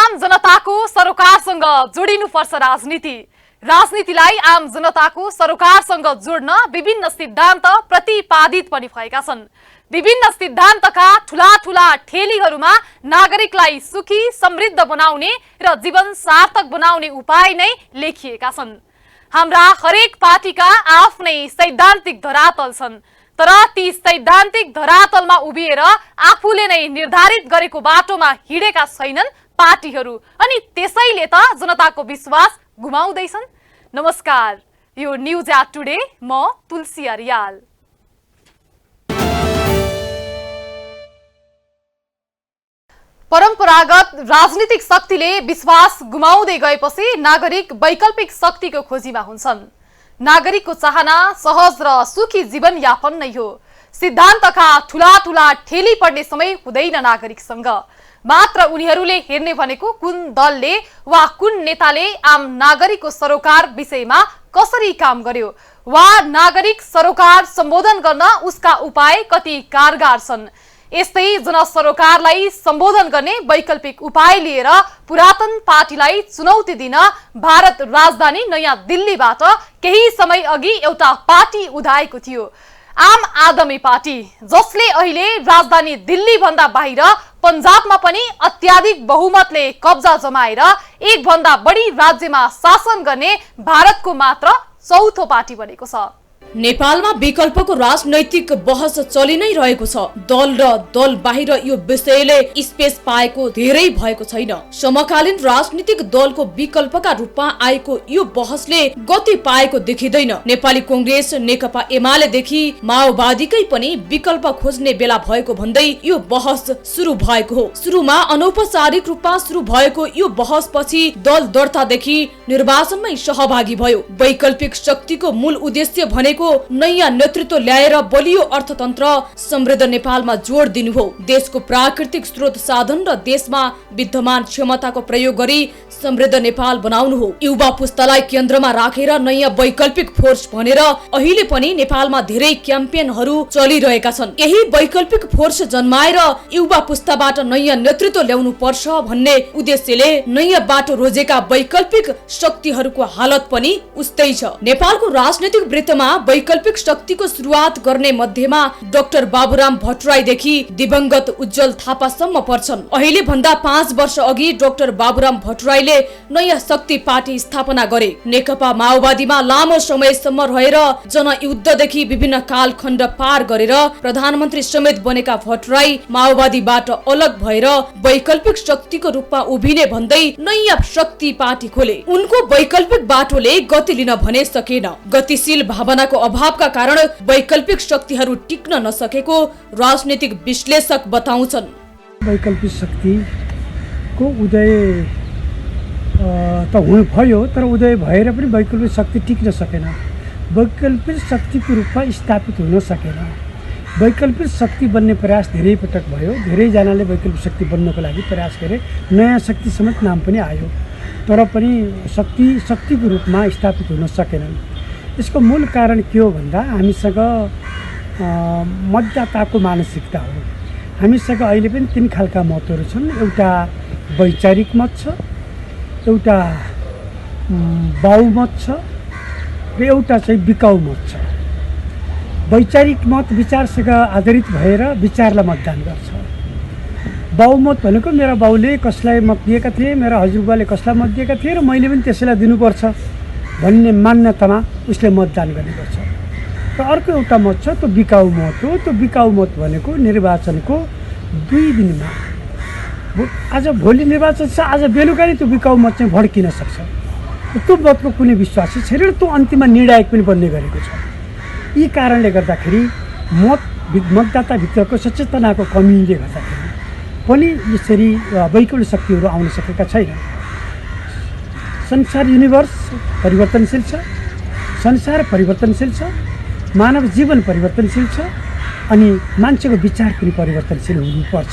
आम जनताको सरोकारसँग जोडिनुपर्छ राजनीति। राजनीतिलाई आम जनताको सरोकारसँग जोड्न विभिन्न सिद्धान्त प्रतिपादित पनि भएका छन्। विभिन्न सिद्धान्तका ठूला ठूला ठेलीहरूमा नागरिकलाई सुखी समृद्ध बनाउने र जीवन सार्थक बनाउने उपाय नै लेखिएका छन्। हाम्रा हरेक पार्टीका आफ्नै सैद्धान्तिक धरातल छन्, तर ती सैद्धान्तिक धरातलमा उभिएर आफूले नै निर्धारित गरेको बाटोमा हिँडेका छैनन् पार्टीहरू, अनि त्यसैले त जनताको विश्वास गुमाउँदैछन्। नमस्कार, यो न्यूज एट टुडे, म तुलसी अर्याल। परम्परागत राजनीतिक शक्तिले विश्वास गुमाउँदै गएपछि नागरिक वैकल्पिक शक्तिको खोजीमा हुन्छन्। नागरिकको चाहना सहज र सुखी जीवन यापन नै हो। सिद्धान्तका ठूला ठूला ठेली पर्ने समय हुँदैन नागरिकसँग। मात्र उनीहरूले हेर्ने भनेको कुन दलले वा कुन नेताले आम नागरिकको सरोकार विषयमा कसरी काम गर्यो, वा नागरिक सरोकार सम्बोधन गर्न उसका उपाय कति कारगर छन्। यस्तै जनसरोकारलाई सम्बोधन गर्ने वैकल्पिक उपाय लिएर पुरातन पार्टीलाई चुनौती दिन भारत राजधानी नयाँ दिल्लीबाट केही समय अघि एउटा पार्टी उदाएको थियो, आम आदमी पार्टी, जसले अहिले राजधानी दिल्ली भन्दा बाहिर पञ्जाबमा पनि अत्याधिक बहुमतले कब्जा जमाएर एक भन्दा बढी राज्यमा शासन गर्ने भारतको मात्र चौथो पार्टी बनेको छ। नेपालमा विकल्पको राजनैतिक बहस चलि नै रहेको छ। दल र दल बाहिर यो विषयले स्पेस पाएको धेरै भएको छैन। समकालीन राजनीतिक दलको विकल्पका रूपमा आएको यो बहसले गति पाएको देखिँदैन। नेपाली कांग्रेस, नेकपा एमालेदेखि माओवादीकै पनि विकल्प खोज्ने बेला भएको भन्दै यो बहस सुरु भएको हो। सुरुमा अनौपचारिक रूपमा सुरु भएको यो बहसपछि दल दर्तादेखि निर्वाचनमै सहभागी भयो। वैकल्पिक शक्तिको मूल उद्देश्य भनेको नयाँ नेतृत्व ल्याएर बलियो अर्थतन्त्र समृद्ध नेपालमा जोड दिनु हो। देशको प्राकृतिक स्रोत साधन र देशमा विद्यमान क्षमताको प्रयोग गरी समृद्ध नेपाल बनाउनु हो। युवा पुस्तालाई केन्द्रमा राखेर नयाँ वैकल्पिक फोर्स भनेर अहिले पनि नेपालमा धेरै क्याम्पेनहरू चलिरहेका छन्। यही वैकल्पिक फोर्स जन्माएर युवा पुस्ताबाट नयाँ नेतृत्व ल्याउनु पर्छ भन्ने उद्देश्यले नयाँ बाटो रोजेका वैकल्पिक शक्तिहरूको हालत पनि उस्तै छ। नेपालको राजनीतिक वृत्तमा वैकल्पिक शक्तिको सुरुवात गर्ने मध्येमा डाक्टर बाबुराम भट्टराईदेखि दिवंगत उज्जवल थापासम्म पर्छन्। अहिले भन्दा 5 वर्ष अघि डाक्टर बाबुराम भट्टराईले नयाँ शक्ति पार्टी स्थापना गरे। नेकपा माओवादीमा लामो समयसम्म रहेर जनयुद्धदेखि विभिन्न कालखण्ड पार गरेर प्रधानमन्त्री समेत बनेका भट्टराई माओवादीबाट अलग भएर वैकल्पिक शक्तिको रूपमा उभिने भन्दै नयाँ शक्ति पार्टी खोले। उनको वैकल्पिक बाटोले गति लिन भने सकेन। गतिशील भावनाको अभावका कारण वैकल्पिक शक्तिहरू टिक्न नसकेको राजनीतिक विश्लेषक बताउँछन्। वैकल्पिक शक्तिको उदय त हुनु भयो, तर उदय भएर पनि वैकल्पिक शक्ति टिक्न सकेन। वैकल्पिक शक्तिको रूपमा स्थापित हुन सकेन। वैकल्पिक शक्ति बन्ने प्रयास धेरै पटक भयो। धेरैजनाले वैकल्पिक शक्ति बन्नको लागि प्रयास गरे। नयाँ शक्ति समेत नाम पनि आयो, तर पनि शक्तिको रूपमा स्थापित हुन सकेनन्। यसको मूल कारण के हो भन्दा हामीसँग मतदाताको मानसिकता हो। हामीसँग अहिले पनि 3 खालका मतहरू छन्। एउटा वैचारिक मत छ, एउटा बहुमत छ र एउटा चाहिँ बिकाउ मत छ। वैचारिक मत विचारसँग आधारित भएर विचारलाई मतदान गर्छ। बहुमत भनेको मेरा बाउले कसलाई मत दिएका थिए, मेरा हजुरबुवाले कसलाई मत दिएका थिए र मैले पनि त्यसैलाई दिनुपर्छ भन्ने मान्यतामा उसले मतदान गर्ने गर्छ। र अर्को एउटा मत छ, त्यो बिकाउ मत हो। त्यो बिकाउ मत भनेको निर्वाचनको 2 दिनमा, आज भोलि निर्वाचन छ, आज बेलुका नै त्यो बिकाउ मत चाहिँ भड्किन सक्छ। त्यो मतको कुनै विश्वास छैन र त्यो अन्तिममा निर्णायक पनि बन्ने गरेको छ। यी कारणले गर्दाखेरि मतदाताभित्रको सचेतनाको कमीले गर्दाखेरि पनि यसरी वैकल्पिक शक्तिहरू आउन सकेका छैनन्। संसार युनिभर्स परिवर्तनशील छ, संसार परिवर्तनशील छ, मानव जीवन परिवर्तनशील छ, अनि मान्छेको विचार पनि परिवर्तनशील हुनुपर्छ।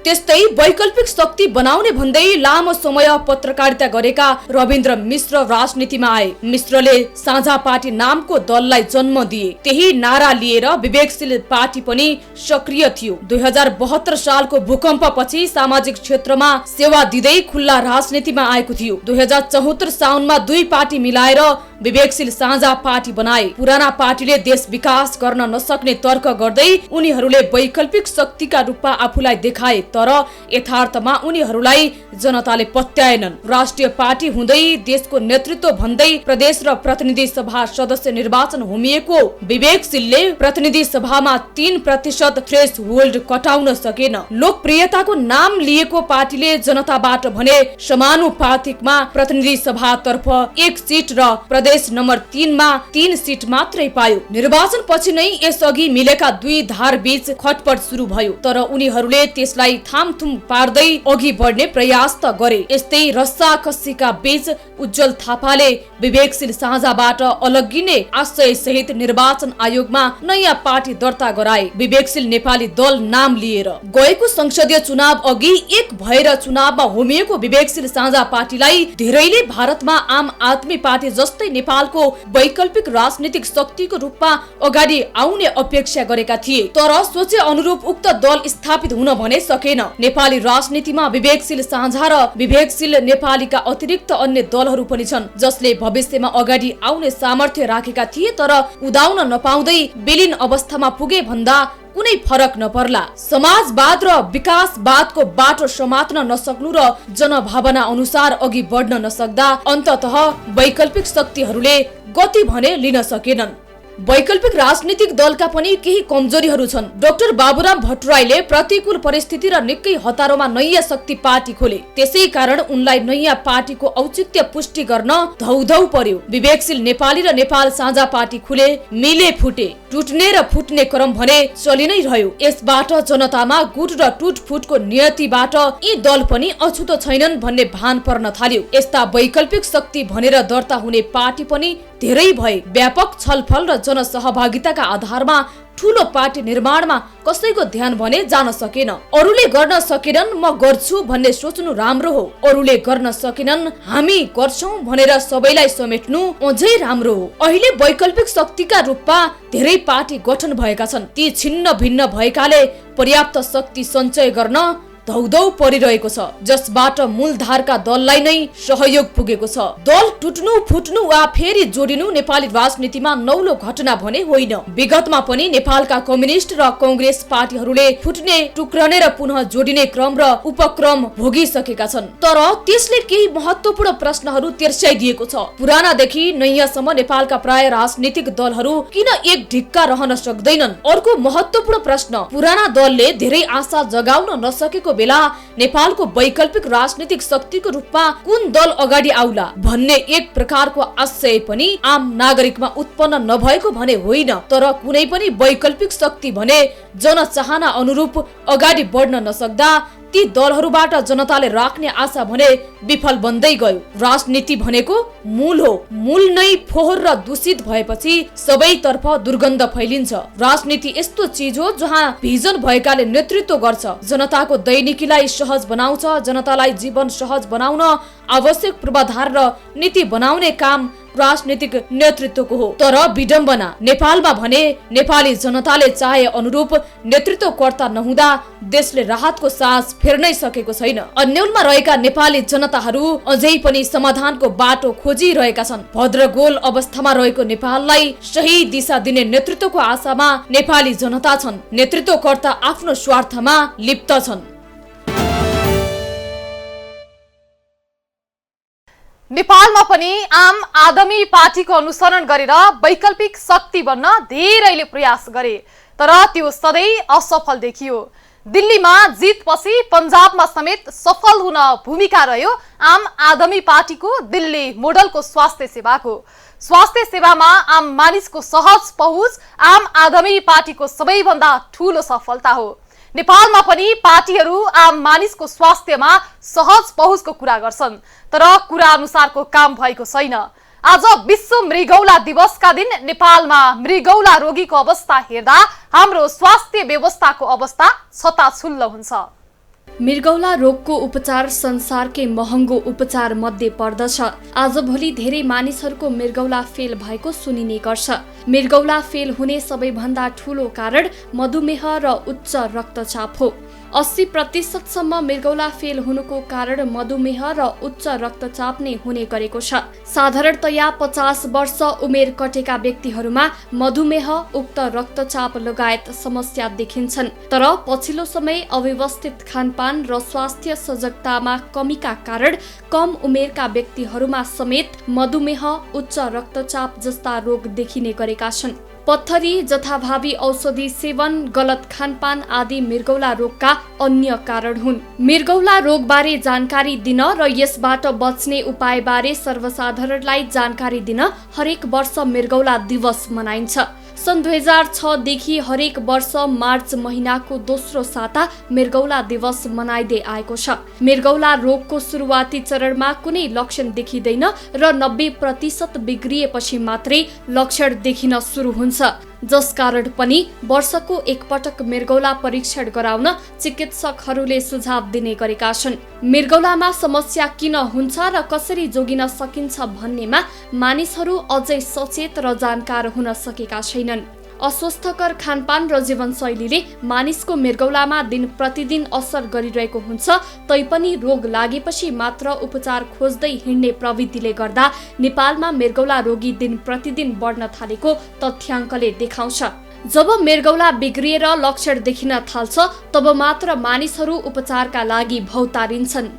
त्यस्तै वैकल्पिक शक्ति बनाउने भन्दै लामो समय पत्रकारिता गरेका रविन्द्र मिश्र राजनीतिमा आए। मिश्रले साझा पार्टी नामको दललाई जन्म दिए। त्यही नारा लिएर विवेकशील पार्टी पनि सक्रिय थियो। 2072 सालको भूकम्पपछि सामाजिक क्षेत्रमा सेवा दिँदै खुल्ला राजनीतिमा आएको थियो। 2074 साउनमा दुई पार्टी मिलाएर विवेकशील साझा पार्टी बनाए। पुराना पार्टीले देश विकास गर्न नसक्ने तर्क गर्दै उनीहरूले वैकल्पिक शक्तिका रूपमा आफूलाई देखाए, तर यथार्थमा उनीहरूलाई जनताले पत्याएनन्। राष्ट्रिय पार्टी हुँदै देशको नेतृत्व भन्दै प्रदेश र प्रतिनिधि सभा सदस्य निर्वाचन होमिएको विवेकशीलले प्रतिनिधि सभामा 3% थ्रेशहोल्ड कटाउन सकेन। लोकप्रियताको नाम लिएको पार्टीले जनताबाट भने समानुपातिकमा प्रतिनिधि सभातर्फ 1 सिट र प्रदेश नम्बर 3 मा 3 सिट मात्रै पायो। निर्वाचन पछि नै यसअघि मिलेका दुई धार बीच खटपट सुरु भयो, तर उनीहरूले त्यसलाई थामथुम पार्दै अघि बढ्ने प्रयास त गरे। यस्तै रस्साकस्सीका बीच उज्जवल थापाले विवेकशील साझाबाट अलग्गिने आशय सहित निर्वाचन आयोगमा नयाँ पार्टी दर्ता गराए, विवेकशील नेपाली दल नाम लिएर। गएको संसदीय चुनाव अघि एक भएर चुनावमा होमिएको विवेकशील साझा पार्टीलाई धेरैले भारतमा आम आदमी पार्टी जस्तै नेपालको वैकल्पिक राजनीतिक शक्तिको रूपमा अगाडि आउने अपेक्षा गरेका थिए, तर सोचे अनुरूप उक्त दल स्थापित हुन भने सकेन। नेपाली राजनीतिमा विवेकशील साझा र विवेकशील नेपालीका अतिरिक्त अन्य दलहरू पनि छन् जसले भविष्यमा अगाडि आउने सामर्थ्य राखेका थिए, तर उदाउन नपाउँदै विलीन अवस्थामा पुगे भन्दा कुनै फरक नपर्ला। समाजवाद र विकासवादको बाटो समात्न नसक्नु र जनभावना अनुसार अघि बढ्न नसक्दा अन्ततः वैकल्पिक शक्तिहरूले गति भने लिन सकेनन्। वैकल्पिक राजनीतिक दलका पनि केही कमजोरीहरू छन्। डाक्टर बाबुराम भट्टराईले प्रतिकूल परिस्थिति र निकै हतारोमा नयाँ शक्ति पार्टी खोले, त्यसै कारण उनलाई नयाँ पार्टीको औचित्य पुष्टि गर्न धौधौ पर्यो। विवेकशील नेपाली र नेपाल साझा पार्टी खुले, मिले फुटे, टुट्ने र फुट्ने क्रम भने चलि नै रह्यो। यसबाट जनतामा गुट र टुटफुटको नियतिबाट यी दल पनि अछुतो छैनन् भन्ने भान पर्न थाल्यो। यस्ता वैकल्पिक शक्ति भनेर दर्ता हुने पार्टी पनि धेरै भए। व्यापक छलफल र जनसहभागिताका आधारमा ठूलो पार्टी निर्माणमा कसैको ध्यान भने जान सकेन। अरूले गर्न सकेनन् म गर्छु भन्ने सोच्नु राम्रो हो, अरूले गर्न सकेनन् हामी गर्छौं भनेर सबैलाई समेट्नु अझै राम्रो हो। अहिले वैकल्पिक शक्तिका रूपमा धेरै पार्टी गठन भएका छन्। ती छिन्न भिन्न भएकाले पर्याप्त शक्ति सञ्चय गर्न धौधौ परिरहेको छ, जसबाट मूलधारका दललाई नै सहयोग पुगेको छ। दल टुट्नु फुट्नु वा फेरि जोडिनु नेपाली राजनीतिमा नौलो घटना भने होइन। विगतमा पनि नेपालका कम्युनिस्ट र कांग्रेस पार्टीहरूले फुट्ने, टुक्रने र पुनः जोडिने क्रम र उपक्रम भोगिसकेका छन्, तर त्यसले केही महत्त्वपूर्ण प्रश्नहरू तेर्स्याइदिएको छ। पुरानादेखि नयाँसम्म नेपालका प्राय राजनीतिक दलहरू किन एक ढिक्का रहन सक्दैनन्? अर्को महत्त्वपूर्ण प्रश्न, पुराना दलले धेरै आशा जगाउन नसकेको बेला नेपालको वैकल्पिक राजनीतिक शक्तिको रूपमा कुन दल अगाडि आउला भन्ने एक प्रकारको आशय पनि आम नागरिकमा उत्पन्न नभएको भने होइन, तर कुनै पनि वैकल्पिक शक्ति भने जनचाहना अनुरूप अगाडि बढ्न नसक्दा ती दलहरूबाट जनताले राख्ने आशा भने विफल बन्दै गयो। राजनीति भनेको मूल हो, मूल नै फोहोर र दूषित भएपछि सबैतर्फ दुर्गन्ध फैलिन्छ। राजनीति यस्तो चीज हो जहाँ भिजन भएकाले नेतृत्व गर्छ, जनताको दैनिकीलाई सहज बनाउँछ, जनतालाई जीवन सहज बनाउन आवश्यक पूर्वाधार र नीति बनाउने काम राजनीतिक नेतृत्वको हो। तर विडम्बना, नेपालमा भने नेपाली जनताले चाहे अनुरूप नेतृत्वकर्ता नहुँदा देशले राहतको सास फेर्नै सकेको छैन। अन्यलमा रहेका नेपाली जनताहरू अझै पनि समाधानको बाटो खोजिरहेका छन्। भद्रगोल अवस्थामा रहेको नेपाललाई सही दिशा दिने नेतृत्वको आशामा नेपाली जनता छन्। नेतृत्वकर्ता आफ्नो स्वार्थमा लिप्त छन्। नेपालमा पनि आम आदमी पार्टीको अनुसरण गरेर वैकल्पिक शक्ति बन्न धेरैले प्रयास गरे, तर त्यो सधैँ असफल देखियो। दिल्लीमा जितपछि पञ्जाबमा समेत सफल हुन भूमिका रह्यो आम आदमी पार्टीको दिल्ली मोडलको स्वास्थ्य सेवाको। स्वास्थ्य सेवामा आम मानिसको सहज पहुँच आम आदमी पार्टीको सबैभन्दा ठूलो सफलता हो। नेपालमा पनि पार्टीहरू आम मानिसको स्वास्थ्यमा सहज पहुँचको कुरा गर्छन्, तर कुरा अनुसारको काम भएको छैन। आज विश्व मृगौला दिवसका दिन नेपालमा मृगौला रोगीको अवस्था हेर्दा हाम्रो स्वास्थ्य व्यवस्थाको अवस्था छताछुल्ल हुन्छ। मृगौला रोगको उपचार संसारकै महँगो उपचार मध्ये पर्दछ। आजभोलि धेरै मानिसहरूको मृगौला फेल भएको सुनिने गर्छ। मृगौला फेल हुने सबैभन्दा ठूलो कारण मधुमेह र उच्च रक्तचाप हो। 80% सम्म मृगौला फेल हुनुको कारण मधुमेह र उच्च रक्तचाप नै हुने गरेको छ। साधारणतया 50 वर्ष उमेर कटेका व्यक्तिहरूमा मधुमेह, उक्त रक्तचाप लगायत समस्या देखिन्छन्। तर पछिल्लो समय अव्यवस्थित खानपान र स्वास्थ्य सजगतामा कमीका कारण कम उमेरका व्यक्तिहरूमा समेत मधुमेह, उच्च रक्तचाप जस्ता रोग देखिने गरेका छन्। पत्थरी, जथाभावी औषधि सेवन, गलत खानपान आदि मृगौला रोगका अन्य कारण हुन्। मृगौला रोगबारे जानकारी दिन र यसबाट बच्ने उपायबारे सर्वसाधारणलाई जानकारी दिन हरेक वर्ष मृगौला दिवस मनाइन्छ। सन् 2006 देखि हरेक वर्ष मार्च महिनाको दोस्रो साता मृगौला दिवस मनाइदै आएको छ। मृगौला रोगको सुरुवाती चरणमा कुनै लक्षण देखिँदैन र 90% बिग्रिएपछि मात्रै लक्षण देखिन सुरु हुन्छ। जसकारण पनि वर्षको एकपटक मृगौला परीक्षण गराउन चिकित्सकहरूले सुझाव दिने गरेका छन्। मृगौलामा समस्या किन हुन्छ र कसरी जोगिन सकिन्छ भन्नेमा मानिसहरू अझै सचेत र जानकार हुन सकेका छैनन्। अस्वस्थकर खानपान र जीवनशैलीले मानिसको मृगौलामा दिन प्रतिदिन असर गरिरहेको हुन्छ। तैपनि रोग लागेपछि मात्र उपचार खोज्दै हिँड्ने प्रवृत्तिले गर्दा नेपालमा मृगौला रोगी दिन प्रतिदिन बढ्न थालेको तथ्याङ्कले देखाउँछ। जब मृगौला बिग्रिएर लक्षण देखिन थाल्छ तब मात्र मानिसहरू उपचारका लागि भौतारिन्छन्।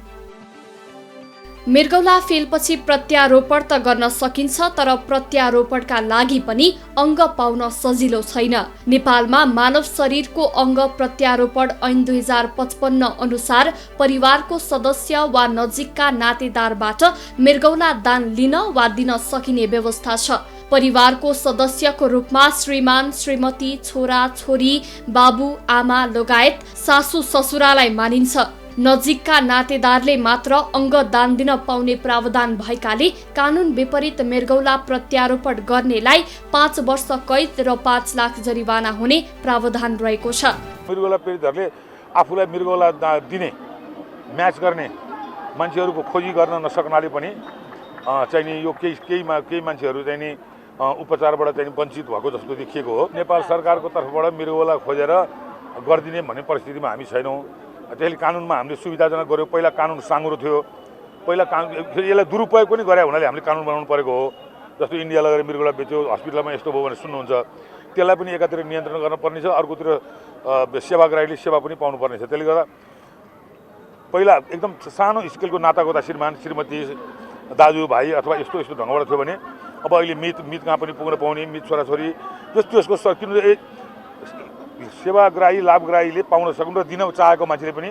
मृगौला फेलपछि प्रत्यारोपण त गर्न सकिन्छ, तर प्रत्यारोपणका लागि पनि अङ्ग पाउन सजिलो छैन। नेपालमा मानव शरीरको अङ्ग प्रत्यारोपण ऐन 2055 अनुसार परिवारको सदस्य वा नजिकका नातेदारबाट मृगौला दान लिन वा दिन सकिने व्यवस्था छ। परिवारको सदस्यको रूपमा श्रीमान, श्रीमती, छोरा, छोरी, बाबु, आमा लगायत सासू ससुरालाई मानिन्छ। नजिकका नातेदारले मात्र अङ्ग दान दिन पाउने प्रावधान भएकाले कानुन विपरीत मृगौला प्रत्यारोपण गर्नेलाई 5 वर्ष कैद र 5 लाख जरिवाना हुने प्रावधान रहेको छ। मृगौला पीडितहरूले आफूलाई मृगौला दिने, म्याच गर्ने मान्छेहरूको खोजी गर्न नसक्नाले पनि चाहिँ यो केही मान्छेहरू चाहिँ नि उपचारबाट चाहिँ वञ्चित भएको जस्तो देखिएको हो। नेपाल सरकारको तर्फबाट मृगौला खोजेर गरिदिने भन्ने परिस्थितिमा हामी छैनौँ। त्यसले कानुनमा हामीले सुविधाजनक गर्यो। पहिला कानुन साँगुरो थियो। पहिला यसलाई दुरुपयोग पनि गरे हुनाले हामीले कानुन बनाउनु परेको हो। जस्तो इन्डिया लगेर मृगौला बेच्यो, हस्पिटलमा यस्तो भयो भने सुन्नुहुन्छ। त्यसलाई पनि एकातिर नियन्त्रण गर्न पर्ने छ, अर्कोतिर सेवाग्राहीले सेवा पनि पाउनु पर्ने छ। त्यसले गर्दा पहिला एकदम सानो स्केलको नातागोता श्रीमान, श्रीमती, दाजुभाइ अथवा यस्तो ढङ्गबाट थियो भने अब अहिले मित कहाँ पनि पुग्न पाउने, मित छोराछोरी त्यसको किनभने सेवाग्राही, लाभग्राहीले पाउन सक्नु र दिन चाहेको मान्छेले पनि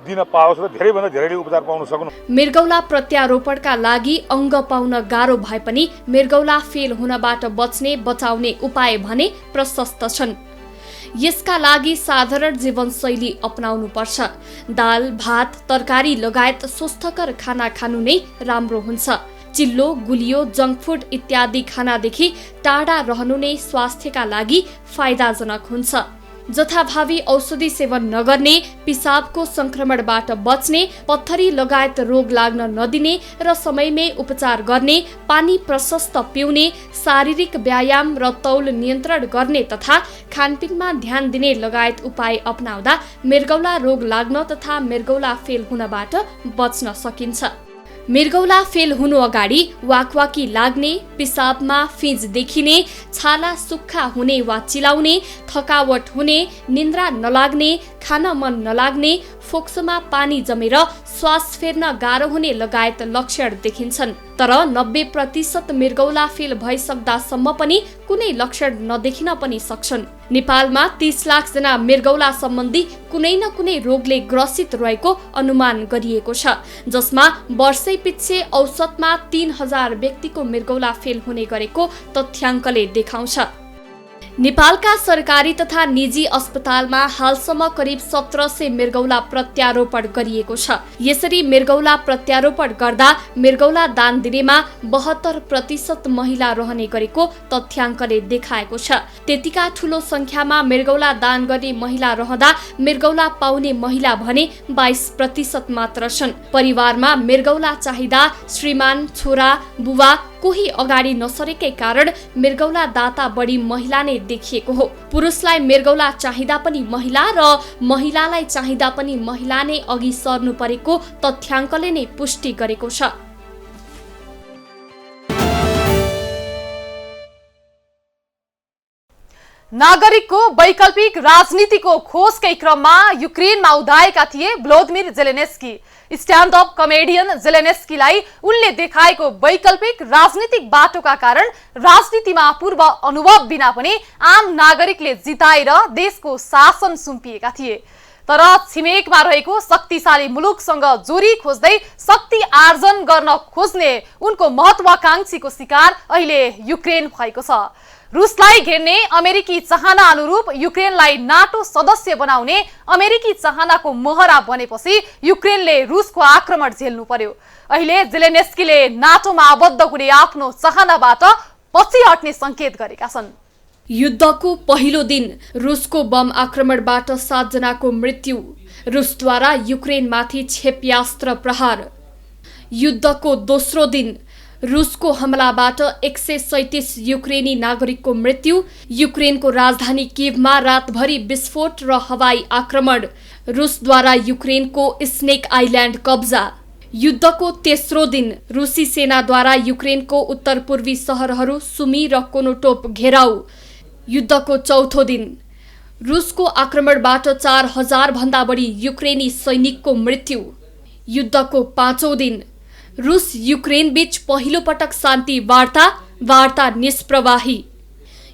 दिन पाओस् र धेरैभन्दा धेरैले उपचार पाउन सक्नु। मृगौला प्रत्यारोपणका लागि अङ्ग पाउन गाह्रो भए पनि मृगौला फेल हुनबाट बचाउने उपाय भने प्रशस्त छन्। यसका लागि साधारण जीवनशैली अपनाउनु पर्छ। दाल, भात, तरकारी लगायत स्वस्थकर खाना खानु नै राम्रो हुन्छ। चिल्लो, गुलियो, जङ्क फुड इत्यादि खानादेखि टाढा रहनु नै स्वास्थ्यका लागि फाइदाजनक हुन्छ। जथाभावी औषधि सेवन नगर्ने, पिसाबको संक्रमणबाट बच्ने, पत्थरी लगायत रोग लाग्न नदिने र समयमै उपचार गर्ने, पानी प्रशस्त पिउने, शारीरिक व्यायाम र तौल नियन्त्रण गर्ने तथा खानपिनमा ध्यान दिने लगायत उपाय अपनाउँदा मृगौला रोग लाग्न तथा मृगौला फेल हुनबाट बच्न सकिन्छ। मृगौला फेल हुनु अगाडि वाकवाकी लाग्ने, पिसाबमा फिँज देखिने, छाला सुक्खा हुने वा चिलाउने, थकावट हुने, निन्द्रा नलाग्ने, खान मन नलाग्ने, फोक्सोमा पानी जमेर श्वास फेर्न गाह्रो हुने लगायत लक्षण देखिन्छन्। तर 90% मृगौला फेल भइसक्दासम्म पनि कुनै लक्षण नदेखिन पनि सक्छन्। नेपालमा 30 लाख जना मृगौला सम्बन्धी कुनै न कुनै रोगले ग्रसित रहेको अनुमान गरिएको छ, जसमा वर्षै पछि औसतमा 3000 व्यक्तिको मृगौला फेल हुने गरेको तथ्याङ्कले देखाउँछ। नेपालका सरकारी तथा निजी अस्पतालमा हालसम्म करिब 1700 मृगौला प्रत्यारोपण गरिएको छ। यसरी मृगौला प्रत्यारोपण गर्दा मृगौला दान दिनेमा 72% महिला रहने गरेको तथ्याङ्कले देखाएको छ। त्यतिका ठूलो संख्यामा मृगौला दान गर्ने महिला रहँदा मृगौला पाउने महिला भने 22% मात्र छन्। परिवारमा मृगौला चाहिँदा श्रीमान, छोरा, बुबा कोही अगाडि नसरेकै कारण मृगौला दाता बढी महिला नै देखिएको हो। पुरुषलाई मृगौला चाहिँदा पनि महिला र महिलालाई चाहिँदा पनि महिला नै अघि सर्नु परेको तथ्याङ्कले नै पुष्टि गरेको छ। नागरिकको वैकल्पिक राजनीतिको खोजकै क्रममा युक्रेनमा उदाएका थिए Volodymyr Zelensky. Stand up comedian जेलेन्स्कीलाई उनले देखाएको वैकल्पिक राजनीतिक बाटोका कारण राजनीतिमा पूर्व अनुभव बिना पनि आम नागरिकले जिताएर देशको शासन सुम्पिएका थिए। तर छिमेकमा रहेको शक्तिशाली मुलुकसँग जोरी खोज्दै शक्ति आर्जन गर्न खोज्ने उनको महत्वाकांक्षीको शिकार अहिले युक्रेन भएको छ। रुसलाई घेर्ने अमेरिकी चाहना अनुरूप युक्रेनलाई नाटो सदस्य बनाउने अमेरिकी चाहनाको मोहरा बनेपछि युक्रेनले रुसको आक्रमण झेल्नु पर्यो। अहिले जेलेन्स्कीले नाटोमा आबद्ध हुने आफ्नो चाहनाबाट पछि हट्ने संकेत गरेका छन्। युद्धको पहिलो दिन रुसको बम आक्रमणबाट 7 जनाको मृत्यु। रुसद्वारा युक्रेनमाथि क्षेप्यास्त्र प्रहार। युद्धको दोस्रो दिन रुसको हमलाबाट 137 युक्रेनी नागरिकको मृत्यु। युक्रेनको राजधानी किभमा रातभरि विस्फोट र हवाई आक्रमण। रुसद्वारा युक्रेनको स्नेक आइल्यान्ड कब्जा। युद्धको तेस्रो दिन रुसी सेनाद्वारा युक्रेनको उत्तर पूर्वी सहरहरू सुमी र कोनोटोप घेराउ। युद्धको चौथो दिन रुसको आक्रमणबाट 4000 भन्दा बढी युक्रेनी सैनिकको मृत्यु। युद्धको पाँचौं दिन रुस युक्रेन बीच पहिलो पटक शान्ति वार्ता निष्प्रवाही।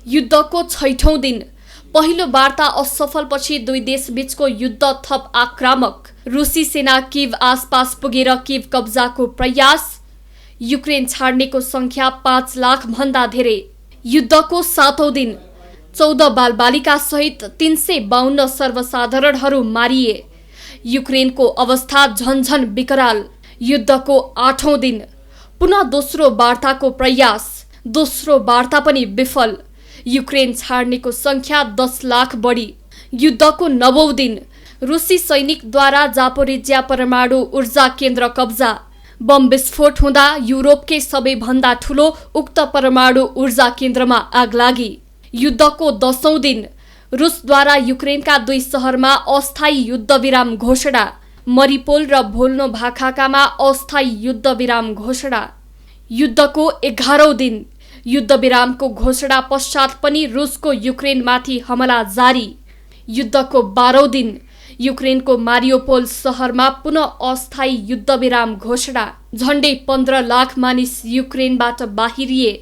युद्धको छैठौं दिन पहिलो वार्ता असफलपछि दुई देश बीचको युद्ध थप आक्रामक। रुसी सेना किभ आसपास पुगेर किभ कब्जाको प्रयास। युक्रेन छाड्नेको संख्या 5 लाख भन्दा धेरै। युद्धको सातौं दिन 14 बालबालिका सहित 352 सर्वसाधारणहरू मारिए। युक्रेनको अवस्था झन्झन विकराल। युद्धको आठौं दिन पुनः दोस्रो वार्ताको प्रयास। दोस्रो वार्ता पनि विफल। युक्रेन छाड्नेको संख्या 10 लाख बढी। युद्धको नवौं दिन रुसी सैनिकद्वारा जापोरिजिया परमाणु ऊर्जा केन्द्र कब्जा। बम विस्फोट हुँदा युरोपकै सबैभन्दा ठूलो उक्त परमाणु ऊर्जा केन्द्रमा आग लागि। युद्धको 10औं दिन रुसद्वारा युक्रेनका 2 सहरमा अस्थायी युद्धविराम घोषणा। मरिपोल र भोल्नो भाखाकामा अस्थायी युद्धविराम घोषणा। युद्धको 11औं दिन युद्धविरामको घोषणा पश्चात पनि रुसको युक्रेनमाथि हमला जारी। युद्धको 12औं दिन युक्रेनको मारियोपोल सहरमा पुनः अस्थायी युद्धविराम घोषणा। झण्डै 15 लाख मानिस युक्रेनबाट बाहिरिए।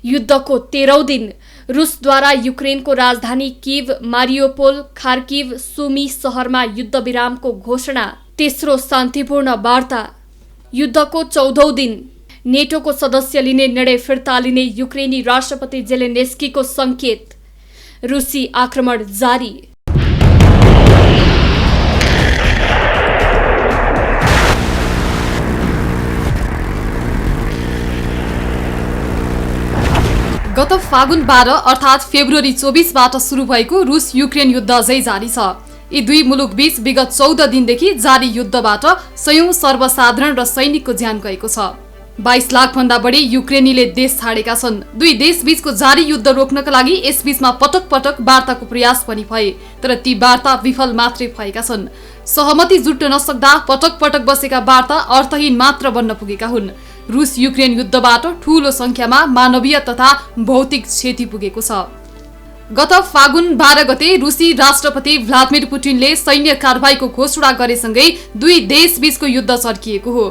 युद्धको 13औं दिन रुसद्वारा युक्रेनको राजधानी किभ, मारियोपोल, खार्किभ, सुमी सहरमा युद्धविरामको घोषणा। तेस्रो शान्तिपूर्ण वार्ता। युद्धको 14औं दिन नेटोको सदस्य लिने निर्णय फिर्ता लिने युक्रेनी राष्ट्रपति जेलेन्स्कीको संकेत। रुसी आक्रमण जारी। गत फागुन 12 अर्थात् फेब्रुअरी 24बाट सुरु भएको रुस युक्रेन युद्ध अझै जारी छ। यी दुई मुलुक बीच विगत 14 दिनदेखि जारी युद्धबाट सयौं सर्वसाधारण र सैनिकको ज्यान गएको छ। 22 लाख भन्दा बढी युक्रेनीले देश छाडेका छन्। दुई देश बीचको जारी युद्ध रोक्नका लागि यस बीचमा पटक पटक वार्ताको प्रयास पनि भए, तर ती वार्ता विफल मात्रै भएका छन्। सहमति जुट्न नसक्दा पटक पटक बसेका वार्ता अर्थहीन मात्र बन्न पुगेका हुन्। रुस युक्रेन युद्धबाट ठूलो संख्यामा मानवीय तथा भौतिक क्षति पुगेको छ। गत फागुन 12 गते रुसी राष्ट्रपति भ्लादिमिर पुटिनले सैन्य कारबाहीको घोषणा गरेसँगै दुई देश बीचको युद्ध चर्किएको हो।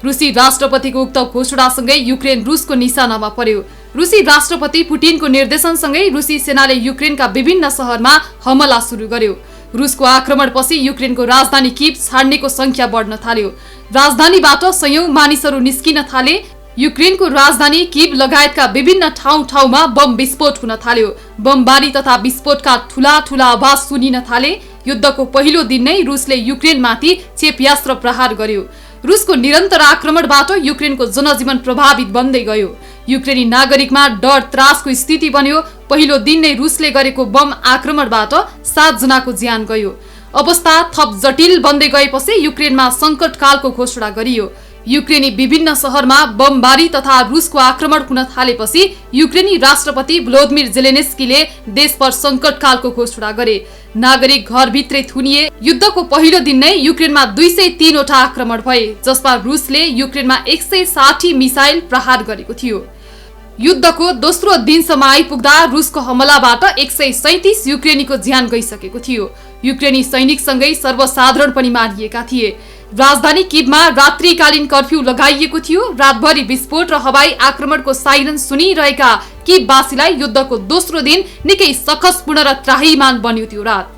रुसी राष्ट्रपतिको उक्त घोषणासँगै युक्रेन रुसको निशानामा पर्यो। रुसी राष्ट्रपति पुटिनको निर्देशनसँगै रुसी सेनाले युक्रेनका विभिन्न शहरमा हमला सुरु गर्यो। रुसको आक्रमणपछि युक्रेनको राजधानी किभ छाड्नेको संख्या बढ्न थाल्यो। राजधानीबाट सयौं मानिसहरू निस्किन थाले। युक्रेनको राजधानी कीव लगायतका विभिन्न ठाउँमा बम विस्फोट हुन थाल्यो। बमबारी तथा विस्फोटका ठूला ठूला आवाज सुनिन थाले। युद्धको पहिलो दिन नै रुसले युक्रेनमाथि क्षेपयास्त्र प्रहार गर्यो। रुसको निरन्तर आक्रमणबाट युक्रेनको जनजीवन प्रभावित बन्दै गयो। युक्रेनी नागरिकमा डर त्रासको स्थिति बन्यो। पहिलो दिन नै रुसले गरेको बम आक्रमणबाट 7 जनाको ज्यान गयो। अवस्था थप जटिल बन्दै गएपछि युक्रेनमा संकटकालको घोषणा गरियो। युक्रेनी विभिन्न शहरमा बमबारी तथा रुसको आक्रमण हुन थालेपछि युक्रेनी राष्ट्रपति भ्लोदिमिर जेलेन्स्कीले देशभर संकटकालको घोषणा गरे। नागरिक घरभित्रै थुनिए। युद्धको पहिलो दिन नै युक्रेनमा 203 वटा आक्रमण भए, जसमा रुसले युक्रेनमा 160 मिसाइल प्रहार गरेको थियो। युद्धको दोस्रो दिनसम्म आइपुग्दा रुसको हमलाबाट 137 युक्रेनीको ज्यान गइसकेको थियो। युक्रेनी सैनिकसँगै सर्वसाधारण पनि मारिएका थिए। राजधानी कीवमा रात्रिकालीन कर्फ्यू लगाइएको थियो। रातभरि विस्फोट र हवाई आक्रमणको साइरन सुनिरहेका कीववासीलाई युद्धको दोस्रो दिन निकै सकसपूर्ण र त्राहिमाम बन्यो त्यो रात।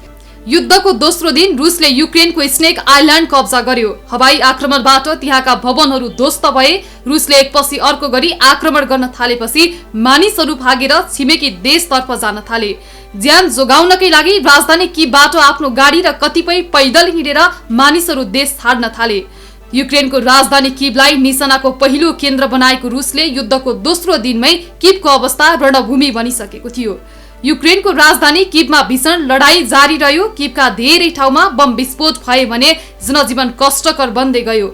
युद्धको दोस्रो दिन रुसले युक्रेनको स्नेक आइल्यान्ड कब्जा गर्यो। हवाई आक्रमणबाट त्यहाँका भवनहरू ध्वस्त भए। रुसले एकपछि अर्को गरी आक्रमण गर्न थालेपछि मानिसहरू भागेर छिमेकी देशतर्फ जान थाले। ज्यान जोगाउनकै लागि राजधानी कीवबाट आफ्नो गाडी र कतिपय पैदल हिँडेर मानिसहरू देश छाड्न थाले। युक्रेनको राजधानी कीवलाई निशानाको पहिलो केन्द्र बनाएको रुसले युद्धको दोस्रो दिनमै कीवको अवस्था रणभूमि बनिसकेको थियो। युक्रेनको राजधानी कीवमा भीषण लडाई जारी रह्यो। कीवका धेरै ठाउँमा बम विस्फोट भए भने जनजीवन कष्टकर बन्दै गयो।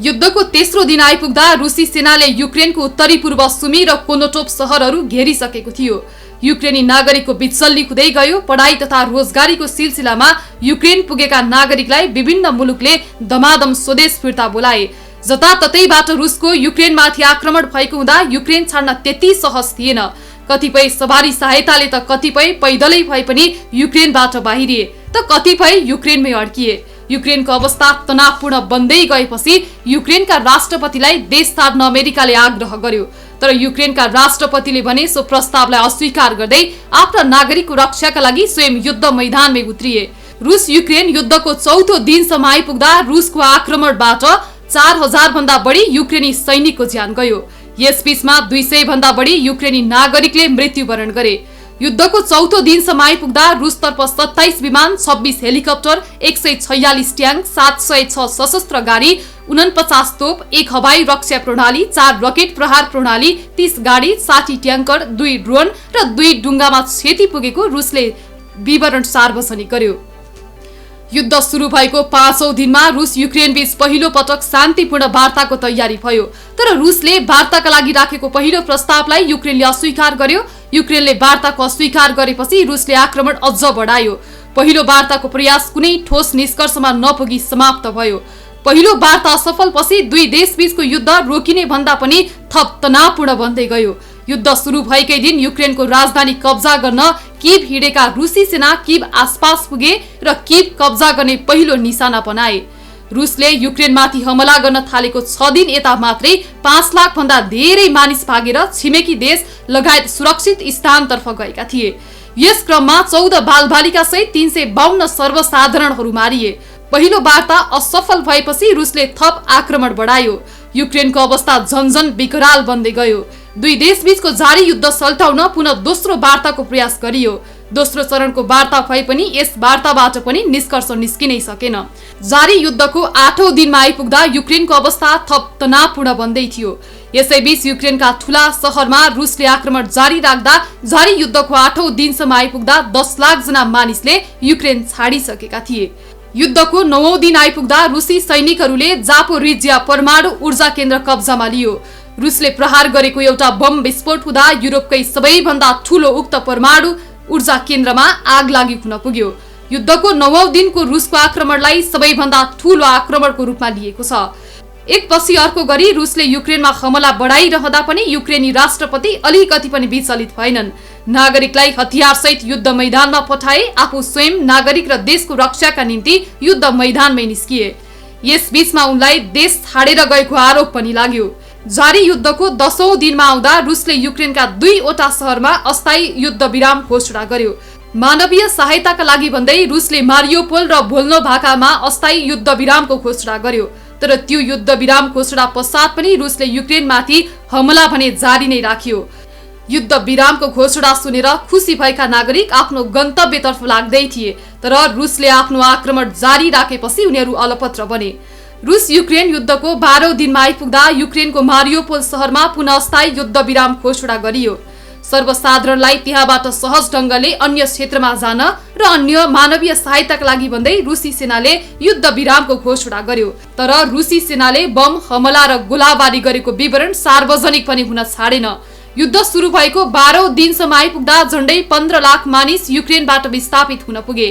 युद्धको तेस्रो दिन आइपुग्दा रुसी सेनाले युक्रेनको उत्तरी पूर्व सुमी र कोनोटोप शहरहरू घेरिसकेको थियो। युक्रेनी नागरिकको बिचल्ली हुँदै गयो। पढाइ तथा रोजगारीको सिलसिलामा युक्रेन पुगेका नागरिकलाई विभिन्न मुलुकले दमादम स्वदेश फिर्ता बोलाए। जताततैबाट रुसको युक्रेनमाथि आक्रमण भएको हुँदा युक्रेन छाड्न त्यति सहज थिएन। कतिपय सवारी सहायताले त कतिपय पैदलै भए पनि युक्रेनबाट बाहिरिए, त कतिपय युक्रेनमै अड्किए। युक्रेनको अवस्था तनावपूर्ण बन्दै गएपछि युक्रेनका राष्ट्रपतिलाई देश छाड्न अमेरिकाले आग्रह गर्यो। तर युक्रेनका राष्ट्रपतिले भने सो प्रस्तावलाई अस्वीकार गर्दै आफ्ना नागरिकको रक्षाका लागि स्वयं युद्ध मैदानमै उत्रिए। रुस युक्रेन युद्धको चौथो दिनसम्म आइपुग्दा रुसको आक्रमणबाट 4000 भन्दा बढी युक्रेनी सैनिकको ज्यान गयो। यसबीचमा 200 भन्दा बढी युक्रेनी नागरिकले मृत्युवरण गरे। युद्धको चौथो दिनसम्म आइपुग्दा रुसतर्फ 27 विमान, 26 हेलिकप्टर, 146 ट्याङ्क, 706 सशस्त्र गाडी, 49 तोप, 1 हवाई रक्षा प्रणाली, 4 रकेट प्रहार प्रणाली, 30 गाडी, 60 ट्याङ्कर, 2 ड्रोन र 2 डुङ्गामा क्षति पुगेको रुसले विवरण सार्वजनिक गर्यो। युद्ध सुरु भएको 5औं दिनमा रुस युक्रेन बीच पहिलो पटक शान्तिपूर्ण वार्ताको तयारी भयो। तर रुसले वार्ताका लागि राखेको पहिलो प्रस्तावलाई युक्रेनले अस्वीकार गर्यो। युक्रेनले वार्ताको अस्वीकार गरेपछि रुसले आक्रमण अझ बढायो। पहिलो वार्ताको प्रयास कुनै ठोस निष्कर्षमा नपुगी समाप्त भयो। पहिलो वार्ता असफलपछि दुई देशबीचको युद्ध रोकिने भन्दा पनि थप तनावपूर्ण बन्दै गयो। युद्ध सुरु भएकै दिन युक्रेनको राजधानी कब्जा गर्न कीव हिँडेका रुसी सेना कीव आसपास पुगे र कीव कब्जा गर्ने पहिलो निशाना बनाए। रुसले युक्रेनमाथि हमला गर्न थालेको 6 दिन यता मात्रै 5 लाख भन्दा धेरै मानिस भागेर छिमेकी देश लगायत सुरक्षित स्थानतर्फ गएका थिए। यस क्रममा 14 बालबालिका सहित 352 सर्वसाधारणहरू मारिए। पहिलो वार्ता असफल भएपछि रुसले थप आक्रमण बढायो। युक्रेनको अवस्था झन्झन विकराल बन्दै गयो। दुई देशबीचको जारी युद्ध सल्टाउन पुनः दोस्रो वार्ताको प्रयास गरियो। दोस्रो चरणको वार्ता भए पनि यस वार्ताबाट पनि निष्कर्ष निस्किनै सकेन। जारी युद्धको 8औं दिनमा आइपुग्दा युक्रेनको अवस्था थप तनावपूर्ण बन्दै थियो। यसैबीच युक्रेनका ठूला शहरमा रुसले आक्रमण जारी राख्दा जारी युद्धको 8औं दिनसम्म आइपुग्दा 10 लाख जना मानिसले युक्रेन छाडिसकेका थिए। युद्धको 9औं दिन आइपुग्दा रुसी सैनिकहरूले जापोरिजिया परमाणु ऊर्जा केन्द्र कब्जामा लियो। रुसले प्रहार गरेको एउटा बम विस्फोट हुँदा युरोपकै सबैभन्दा ठूलो उक्त परमाणु ऊर्जा केन्द्रमा आग लागि हुन पुग्यो। युद्धको 9औं दिनको रुसको आक्रमणलाई सबैभन्दा ठूलो आक्रमणको रूपमा लिएको छ। एकपछि अर्को गरी रुसले युक्रेनमा हमला बढाइरहँदा पनि युक्रेनी राष्ट्रपति अलिकति पनि विचलित भएनन्। नागरिकलाई हतियारसहित युद्ध मैदानमा पठाए। आफू स्वयं नागरिक र देशको रक्षाका निम्ति युद्ध मैदानमै निस्किए। यस बीचमा उनलाई देश छाडेर गएको आरोप पनि लाग्यो। जारी युद्धको 10औं दिनमा आउँदा रुसले युक्रेनका 2वटा शहरमा अस्थायी युद्ध विराम घोषणा गर्यो। मानवीय सहायताका लागि भन्दै रुसले मारियोपोल र भोल्नोभाकामा अस्थायी युद्ध विरामको घोषणा गर्यो। तर त्यो युद्ध विराम घोषणा पश्चात पनि रुसले युक्रेनमाथि हमला भने जारी नै राख्यो। युद्ध विरामको घोषणा सुनेर खुसी भएका नागरिक आफ्नो गन्तव्यतर्फ लाग्दै थिए, तर रुसले आफ्नो आक्रमण जारी राखेपछि उनीहरू अलपत्र बने। रुस युक्रेन युद्धको 12औं दिनमा आइपुग्दा युक्रेनको मारियोपोल शहरमा पुनः स्थायी युद्ध विराम घोषणा गरियो। सर्वसाधारणलाई त्यहाँबाट सहज ढंगले अन्य क्षेत्रमा जान र अन्य मानवीय सहायताका लागि भन्दै रुसी सेनाले युद्ध विरामको घोषणा गर्यो। तर रुसी सेनाले बम हमला र गोलाबारी गरेको विवरण सार्वजनिक पनि हुन छाडेन। युद्ध सुरु भएको 12औं दिनसम्म आइपुग्दा झण्डै 15 लाख मानिस युक्रेनबाट विस्थापित हुन पुगे।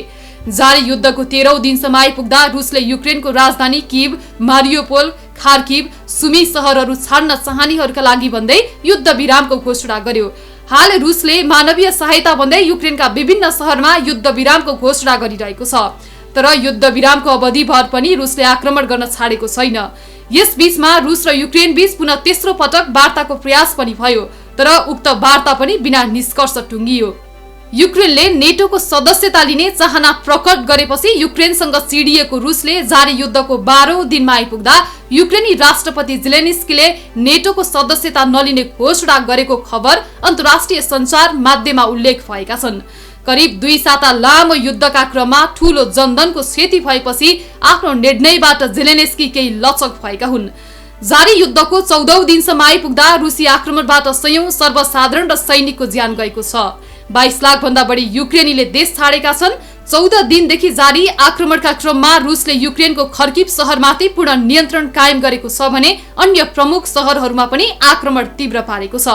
जारी युद्धको 13औं दिनसम्म आइपुग्दा रुसले युक्रेनको राजधानी कीव, मारियोपोल, खार्किव, सुमी शहरहरू छाड्न चाहनेहरूका लागि भन्दै युद्ध विरामको घोषणा गर्यो। हाल रुसले मानवीय सहायता भन्दै युक्रेनका विभिन्न शहरमा युद्ध विरामको घोषणा गरिरहेको छ। तर युद्ध विरामको अवधिभर पनि रुसले आक्रमण गर्न छाडेको छैन। यसबीचमा रुस र युक्रेन बीच पुनः तेस्रो पटक वार्ताको प्रयास पनि भयो, तर उक्त वार्ता पनि बिना निष्कर्ष टुङ्गियो। युक्रेनले नेटोको सदस्यता लिने चाहना प्रकट गरेपछि युक्रेनसँग चिडिएको रुसले जारी युद्धको 12औं दिनमा आइपुग्दा युक्रेनी राष्ट्रपति जेलेन्स्कीले नेटोको सदस्यता नलिने घोषणा गरेको खबर अन्तर्राष्ट्रिय सञ्चार माध्यममा उल्लेख भएका छन्। करिब 2 साता लामो युद्धका क्रममा ठूलो जनधनको क्षति भएपछि आफ्नो निर्णयबाट जेलेन्स्की केही लचक भएका हुन्। जारी युद्धको 14औं दिनसम्म आइपुग्दा रुसी आक्रमणबाट सयौं सर्वसाधारण र सैनिकको ज्यान गएको छ। 22 लाख भन्दा बढी युक्रेनीले देश छाडेका छन्। 14 दिनदेखि जारी आक्रमणका क्रममा रुसले युक्रेनको खर्किव शहरमाथि पूर्ण नियन्त्रण कायम गरेको छ भने अन्य प्रमुख शहरहरूमा पनि आक्रमण तीव्र पारेको छ।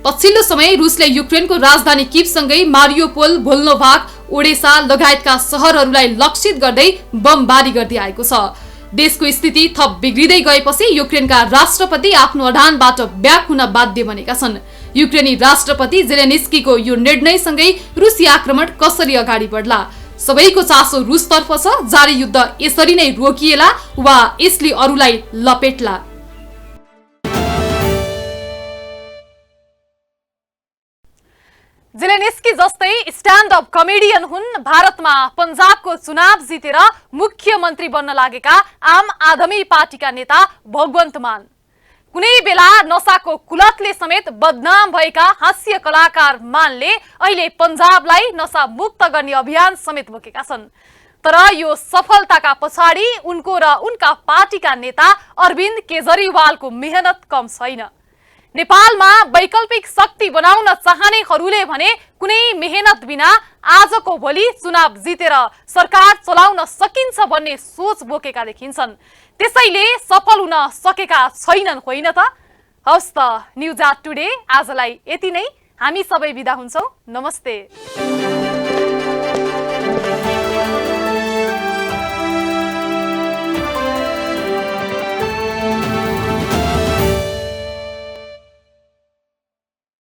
पछिल्लो समय रुसले युक्रेनको राजधानी कीवसँगै मारियोपोल, भोल्नोभाक, ओडेसा लगायतका शहरहरूलाई लक्षित गर्दै बमबारी गर्दै आएको छ। देशको स्थिति थप बिग्रिँदै गएपछि युक्रेनका राष्ट्रपति आफ्नो अडानबाट ब्याक हुन बाध्य बनेका छन्। युक्रेनी राष्ट्रपति जेलेन्स्कीको यो निर्णयसँगै रुसी आक्रमण कसरी अगाडि बढ्ला? सबैको चासो रुसतर्फ छ। जारी युद्ध यसरी नै रोकिएला वा यसले अरूलाई लपेट्ला? जेलेन्स्की जस्तै स्ट्यान्ड अप कमेडियन हुन्। भारतमा पञ्जाबको चुनाव जितेर मुख्यमन्त्री बन्न लागेका आम आदमी पार्टीका नेता भगवन्त मान। कुनै बेला नसाको कुलतले समेत बदनाम भएका हास्य कलाकार मानले अहिले पञ्जाबलाई नशा मुक्त गर्ने अभियान समेत बोकेका छन्। तर यो सफलताका पछाडि उनको र उनका पार्टीका नेता अरविन्द केजरीवालको मेहनत कम छैन। नेपालमा वैकल्पिक शक्ति बनाउन चाहनेहरूले भने कुनै मेहनत बिना आजको भोलि चुनाव जितेर सरकार चलाउन सकिन्छ भन्ने सोच बोकेका देखिन्छन्। त्यसैले सफल हुन सकेका छैनन् होइन त? हवस् त, न्युज आट टुडे आजलाई यति नै। हामी सबै बिदा हुन्छौं। नमस्ते।